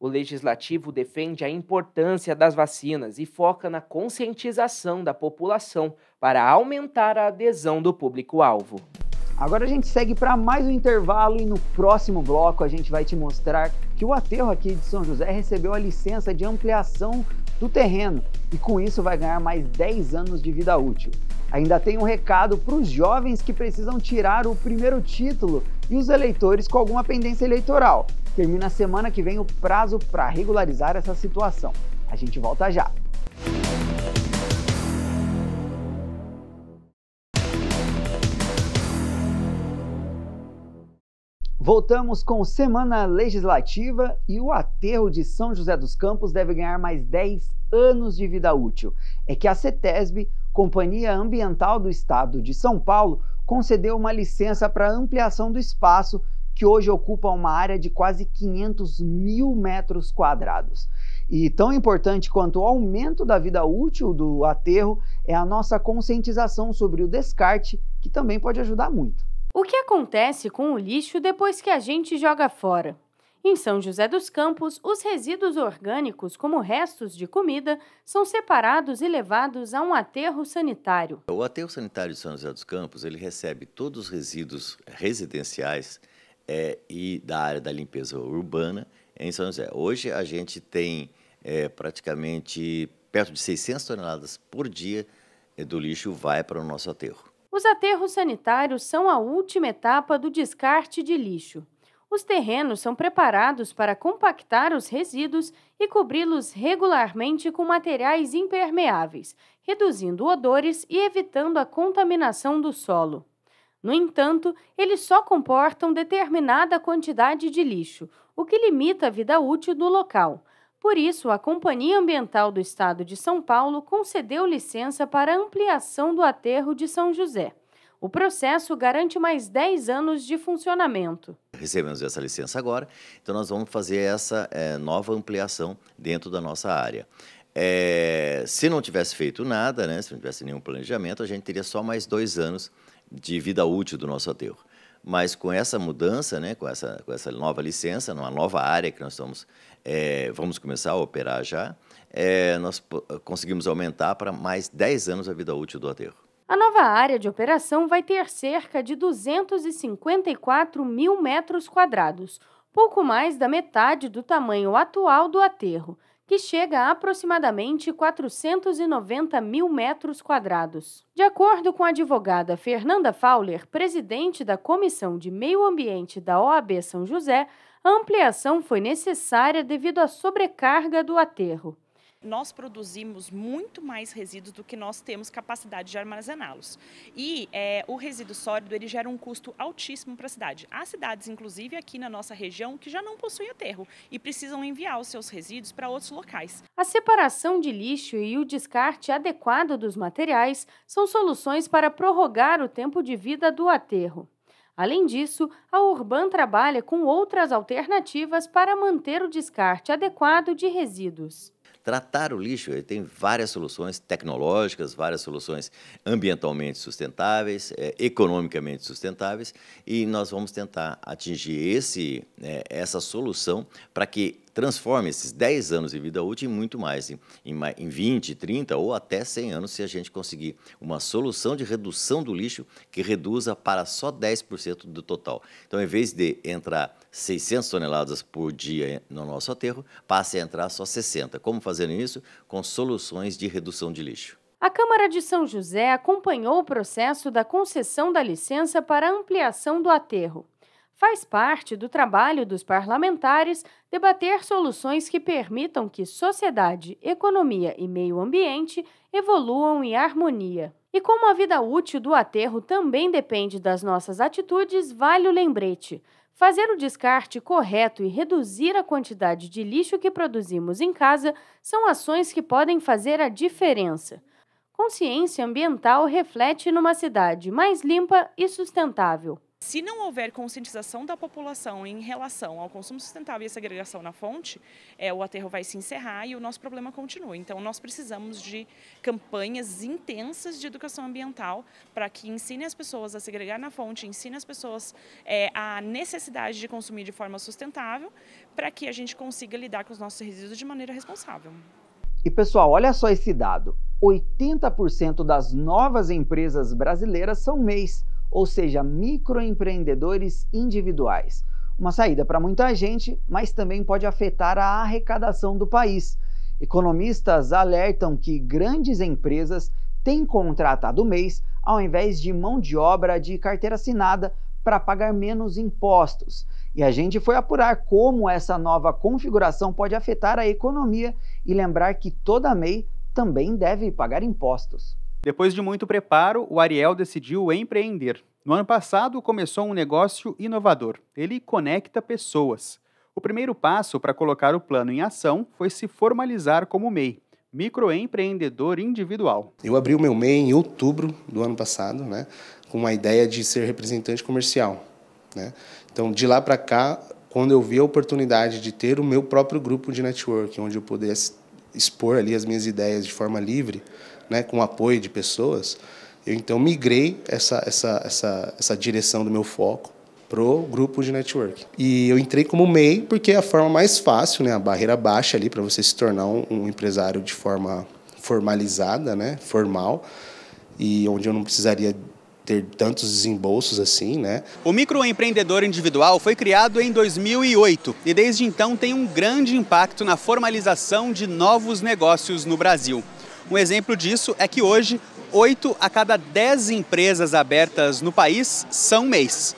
O Legislativo defende a importância das vacinas e foca na conscientização da população para aumentar a adesão do público-alvo. Agora a gente segue para mais um intervalo e no próximo bloco a gente vai te mostrar que o aterro aqui de São José recebeu a licença de ampliação do terreno e com isso vai ganhar mais 10 anos de vida útil. Ainda tem um recado para os jovens que precisam tirar o primeiro título e os eleitores com alguma pendência eleitoral. Termina a semana que vem o prazo para regularizar essa situação. A gente volta já. Voltamos com Semana Legislativa e o aterro de São José dos Campos deve ganhar mais 10 anos de vida útil. É que a CETESB, Companhia Ambiental do Estado de São Paulo, concedeu uma licença para ampliação do espaço que hoje ocupa uma área de quase 500 mil metros quadrados. E tão importante quanto o aumento da vida útil do aterro é a nossa conscientização sobre o descarte, que também pode ajudar muito. O que acontece com o lixo depois que a gente joga fora? Em São José dos Campos, os resíduos orgânicos, como restos de comida, são separados e levados a um aterro sanitário. O aterro sanitário de São José dos Campos, ele recebe todos os resíduos residenciais e da área da limpeza urbana em São José. Hoje a gente tem praticamente perto de 600 toneladas por dia do lixo vai para o nosso aterro. Os aterros sanitários são a última etapa do descarte de lixo. Os terrenos são preparados para compactar os resíduos e cobri-los regularmente com materiais impermeáveis, reduzindo odores e evitando a contaminação do solo. No entanto, eles só comportam determinada quantidade de lixo, o que limita a vida útil do local. Por isso, a Companhia Ambiental do Estado de São Paulo concedeu licença para a ampliação do aterro de São José. O processo garante mais 10 anos de funcionamento. Recebemos essa licença agora, então nós vamos fazer essa nova ampliação dentro da nossa área. Se não tivesse feito nada, né, se não tivesse nenhum planejamento, a gente teria só mais 2 anos de vida útil do nosso aterro. Mas com essa mudança, né, com essa nova licença, numa nova área que nós vamos começar a operar já, nós conseguimos aumentar para mais 10 anos a vida útil do aterro. A nova área de operação vai ter cerca de 254 mil metros quadrados, pouco mais da metade do tamanho atual do aterro, que chega a aproximadamente 490 mil metros quadrados. De acordo com a advogada Fernanda Fauler, presidente da Comissão de Meio Ambiente da OAB São José, a ampliação foi necessária devido à sobrecarga do aterro. Nós produzimos muito mais resíduos do que nós temos capacidade de armazená-los. E o resíduo sólido ele gera um custo altíssimo para a cidade. Há cidades, inclusive aqui na nossa região, que já não possuem aterro e precisam enviar os seus resíduos para outros locais. A separação de lixo e o descarte adequado dos materiais são soluções para prorrogar o tempo de vida do aterro. Além disso, a Urban trabalha com outras alternativas para manter o descarte adequado de resíduos. Tratar o lixo tem várias soluções tecnológicas, várias soluções ambientalmente sustentáveis, economicamente sustentáveis, e nós vamos tentar atingir essa solução para que transforme esses 10 anos de vida útil em muito mais, em 20, 30 ou até 100 anos, se a gente conseguir uma solução de redução do lixo que reduza para só 10% do total. Então, em vez de entrar 600 toneladas por dia no nosso aterro, passe a entrar só 60. Como fazendo isso? Com soluções de redução de lixo. A Câmara de São José acompanhou o processo da concessão da licença para a ampliação do aterro. Faz parte do trabalho dos parlamentares debater soluções que permitam que sociedade, economia e meio ambiente evoluam em harmonia. E como a vida útil do aterro também depende das nossas atitudes, vale o lembrete. Fazer o descarte correto e reduzir a quantidade de lixo que produzimos em casa são ações que podem fazer a diferença. Consciência ambiental reflete numa cidade mais limpa e sustentável. Se não houver conscientização da população em relação ao consumo sustentável e a segregação na fonte, o aterro vai se encerrar e o nosso problema continua. Então, nós precisamos de campanhas intensas de educação ambiental para que ensine as pessoas a segregar na fonte, ensine as pessoas a necessidade de consumir de forma sustentável, para que a gente consiga lidar com os nossos resíduos de maneira responsável. E pessoal, olha só esse dado: 80% das novas empresas brasileiras são MEIs, ou seja, microempreendedores individuais. Uma saída para muita gente, mas também pode afetar a arrecadação do país. Economistas alertam que grandes empresas têm contratado MEIs ao invés de mão de obra de carteira assinada para pagar menos impostos. E a gente foi apurar como essa nova configuração pode afetar a economia e lembrar que toda MEI também deve pagar impostos. Depois de muito preparo, o Ariel decidiu empreender. No ano passado, começou um negócio inovador. Ele conecta pessoas. O primeiro passo para colocar o plano em ação foi se formalizar como MEI, microempreendedor individual. Eu abri o meu MEI em outubro do ano passado, com a ideia de ser representante comercial. Então, de lá para cá, quando eu vi a oportunidade de ter o meu próprio grupo de network, onde eu pudesse expor ali as minhas ideias de forma livre, né, com o apoio de pessoas, eu então migrei essa direção do meu foco pro grupo de network. E eu entrei como MEI porque é a forma mais fácil, né, a barreira baixa ali para você se tornar um empresário de forma formalizada, né, formal, e onde eu não precisaria ter tantos desembolsos assim, né? O microempreendedor individual foi criado em 2008 e desde então tem um grande impacto na formalização de novos negócios no Brasil. Um exemplo disso é que hoje 8 a cada 10 empresas abertas no país são MEIs.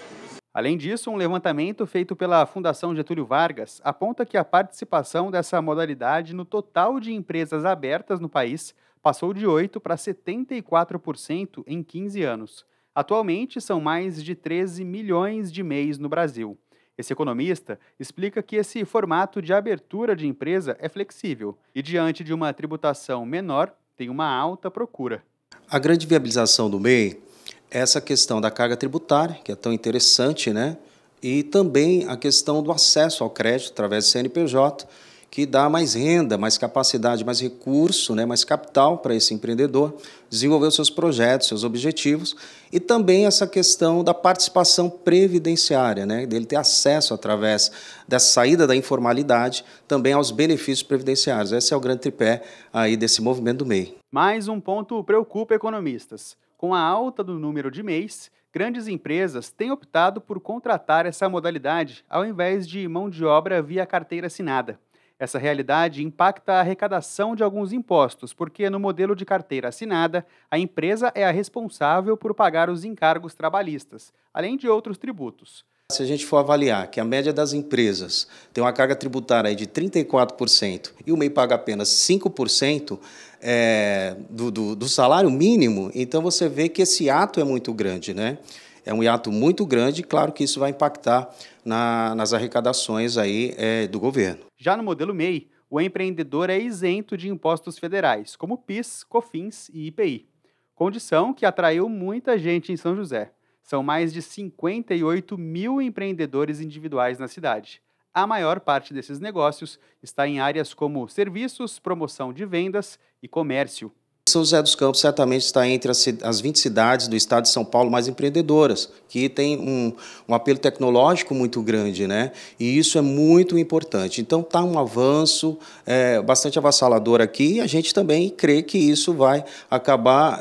Além disso, um levantamento feito pela Fundação Getúlio Vargas aponta que a participação dessa modalidade no total de empresas abertas no país passou de 8% para 74% em 15 anos. Atualmente, são mais de 13 milhões de MEIs no Brasil. Esse economista explica que esse formato de abertura de empresa é flexível e, diante de uma tributação menor, tem uma alta procura. A grande viabilização do MEI é essa questão da carga tributária, que é tão interessante, né? E também a questão do acesso ao crédito através do CNPJ, que dá mais renda, mais capacidade, mais recurso, né, mais capital para esse empreendedor desenvolver os seus projetos, seus objetivos, e também essa questão da participação previdenciária, né, dele ter acesso, através dessa saída da informalidade, também aos benefícios previdenciários. Esse é o grande tripé aí desse movimento do MEI. Mais um ponto preocupa economistas. Com a alta do número de MEIs, grandes empresas têm optado por contratar essa modalidade ao invés de mão de obra via carteira assinada. Essa realidade impacta a arrecadação de alguns impostos, porque no modelo de carteira assinada, a empresa é a responsável por pagar os encargos trabalhistas, além de outros tributos. Se a gente for avaliar que a média das empresas tem uma carga tributária aí de 34% e o MEI paga apenas 5% do salário mínimo, então você vê que esse ato é muito grande, né? É um hiato muito grande e claro que isso vai impactar nas arrecadações aí, do governo. Já no modelo MEI, o empreendedor é isento de impostos federais, como PIS, COFINS e IPI, condição que atraiu muita gente em São José. São mais de 58 mil empreendedores individuais na cidade. A maior parte desses negócios está em áreas como serviços, promoção de vendas e comércio. São José dos Campos certamente está entre as 20 cidades do estado de São Paulo mais empreendedoras, que tem um apelo tecnológico muito grande, né? E isso é muito importante. Então está um avanço bastante avassalador aqui e a gente também crê que isso vai acabar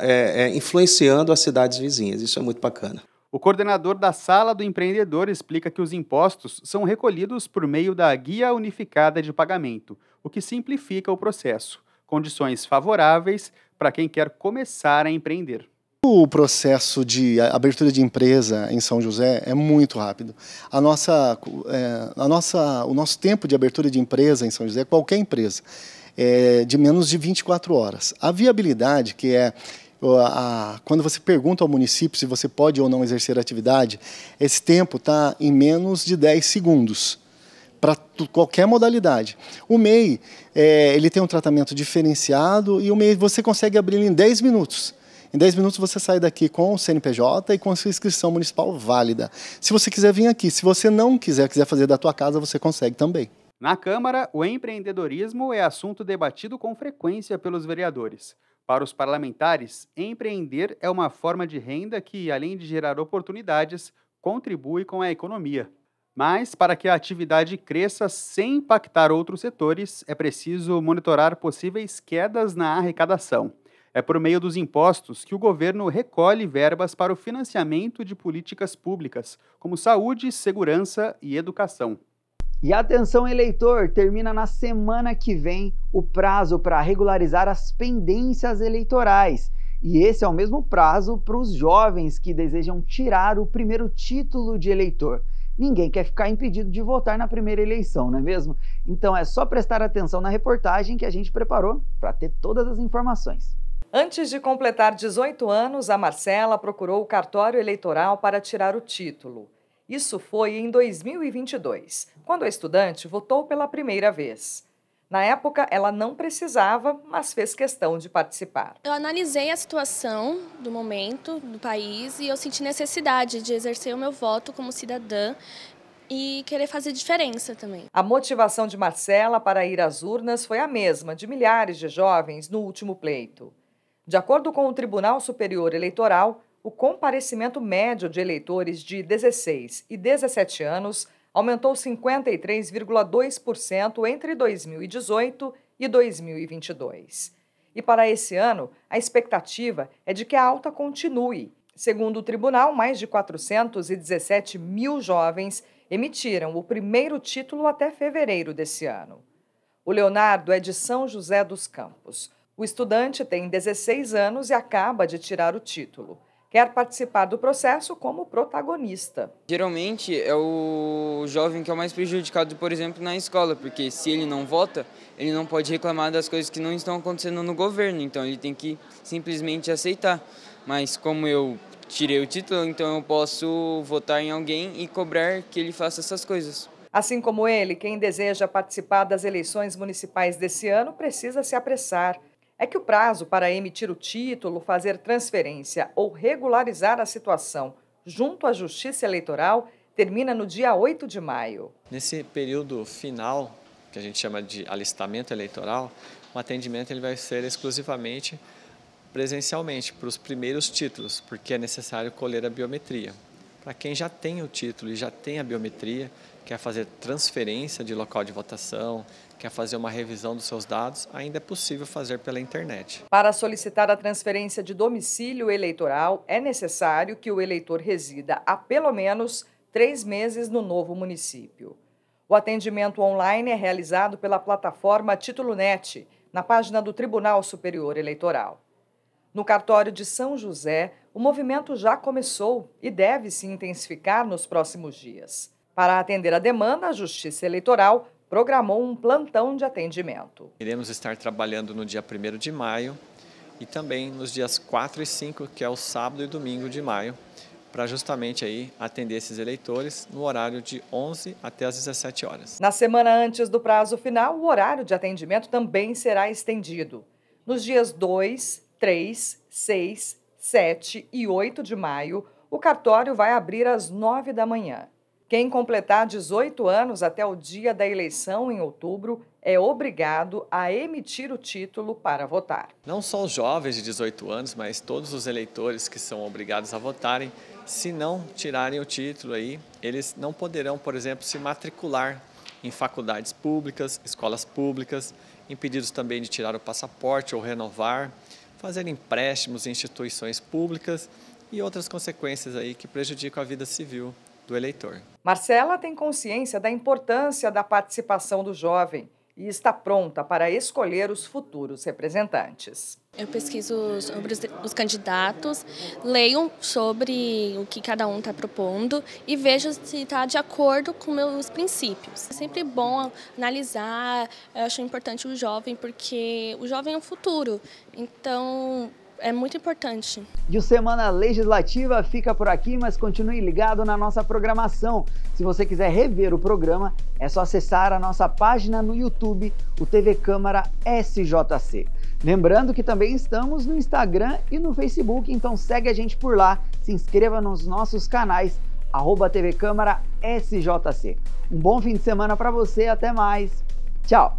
influenciando as cidades vizinhas. Isso é muito bacana. O coordenador da Sala do Empreendedor explica que os impostos são recolhidos por meio da Guia Unificada de Pagamento, o que simplifica o processo. Condições favoráveis para quem quer começar a empreender. O processo de abertura de empresa em São José é muito rápido. O nosso tempo de abertura de empresa em São José, qualquer empresa, é de menos de 24 horas. A viabilidade, que é quando você pergunta ao município se você pode ou não exercer a atividade, esse tempo está em menos de 10 segundos. Para qualquer modalidade. O MEI, ele tem um tratamento diferenciado e o MEI você consegue abrir em 10 minutos. Em 10 minutos você sai daqui com o CNPJ e com a sua inscrição municipal válida. Se você quiser vir aqui, se você não quiser fazer da tua casa, você consegue também. Na Câmara, o empreendedorismo é assunto debatido com frequência pelos vereadores. Para os parlamentares, empreender é uma forma de renda que, além de gerar oportunidades, contribui com a economia. Mas, para que a atividade cresça sem impactar outros setores, é preciso monitorar possíveis quedas na arrecadação. É por meio dos impostos que o governo recolhe verbas para o financiamento de políticas públicas, como saúde, segurança e educação. E atenção, eleitor, termina na semana que vem o prazo para regularizar as pendências eleitorais. E esse é o mesmo prazo para os jovens que desejam tirar o primeiro título de eleitor. Ninguém quer ficar impedido de votar na primeira eleição, não é mesmo? Então é só prestar atenção na reportagem que a gente preparou para ter todas as informações. Antes de completar 18 anos, a Marcela procurou o cartório eleitoral para tirar o título. Isso foi em 2022, quando a estudante votou pela primeira vez. Na época, ela não precisava, mas fez questão de participar. Eu analisei a situação do momento, do país, e eu senti necessidade de exercer o meu voto como cidadã e querer fazer diferença também. A motivação de Marcela para ir às urnas foi a mesma de milhares de jovens no último pleito. De acordo com o Tribunal Superior Eleitoral, o comparecimento médio de eleitores de 16 e 17 anos aumentou 53,2% entre 2018 e 2022. E para esse ano, a expectativa é de que a alta continue. Segundo o tribunal, mais de 417 mil jovens emitiram o primeiro título até fevereiro desse ano. O Leonardo é de São José dos Campos. O estudante tem 16 anos e acaba de tirar o título. Quer participar do processo como protagonista. Geralmente é o jovem que é o mais prejudicado, por exemplo, na escola, porque se ele não vota, ele não pode reclamar das coisas que não estão acontecendo no governo, então ele tem que simplesmente aceitar. Mas como eu tirei o título, então eu posso votar em alguém e cobrar que ele faça essas coisas. Assim como ele, quem deseja participar das eleições municipais desse ano precisa se apressar. É que o prazo para emitir o título, fazer transferência ou regularizar a situação junto à Justiça Eleitoral termina no dia 8 de maio. Nesse período final, que a gente chama de alistamento eleitoral, o atendimento ele vai ser exclusivamente presencialmente para os primeiros títulos, porque é necessário colher a biometria. Para quem já tem o título e já tem a biometria, quer fazer transferência de local de votação, quer fazer uma revisão dos seus dados, ainda é possível fazer pela internet. Para solicitar a transferência de domicílio eleitoral, é necessário que o eleitor resida há pelo menos 3 meses no novo município. O atendimento online é realizado pela plataforma TítuloNet, na página do Tribunal Superior Eleitoral. No cartório de São José, o movimento já começou e deve se intensificar nos próximos dias. Para atender a demanda, a Justiça Eleitoral programou um plantão de atendimento. Iremos estar trabalhando no dia 1º de maio e também nos dias 4 e 5, que é o sábado e domingo de maio, para justamente aí atender esses eleitores no horário de 11 até as 17 horas. Na semana antes do prazo final, o horário de atendimento também será estendido. Nos dias 2, 3, 6, 7 e 8 de maio, o cartório vai abrir às 9 da manhã. Quem completar 18 anos até o dia da eleição em outubro é obrigado a emitir o título para votar. Não só os jovens de 18 anos, mas todos os eleitores que são obrigados a votarem, se não tirarem o título aí, eles não poderão, por exemplo, se matricular em faculdades públicas, escolas públicas, impedidos também de tirar o passaporte ou renovar, fazer empréstimos em instituições públicas e outras consequências aí que prejudicam a vida civil do eleitor. Marcela tem consciência da importância da participação do jovem e está pronta para escolher os futuros representantes. Eu pesquiso sobre os candidatos, leio sobre o que cada um está propondo e vejo se está de acordo com meus princípios. É sempre bom analisar, eu acho importante o jovem, porque o jovem é o futuro, então é muito importante. E o Semana Legislativa fica por aqui, mas continue ligado na nossa programação. Se você quiser rever o programa, é só acessar a nossa página no YouTube, o TV Câmara SJC. Lembrando que também estamos no Instagram e no Facebook, então segue a gente por lá, se inscreva nos nossos canais, @TV Câmara SJC. Um bom fim de semana para você, até mais. Tchau!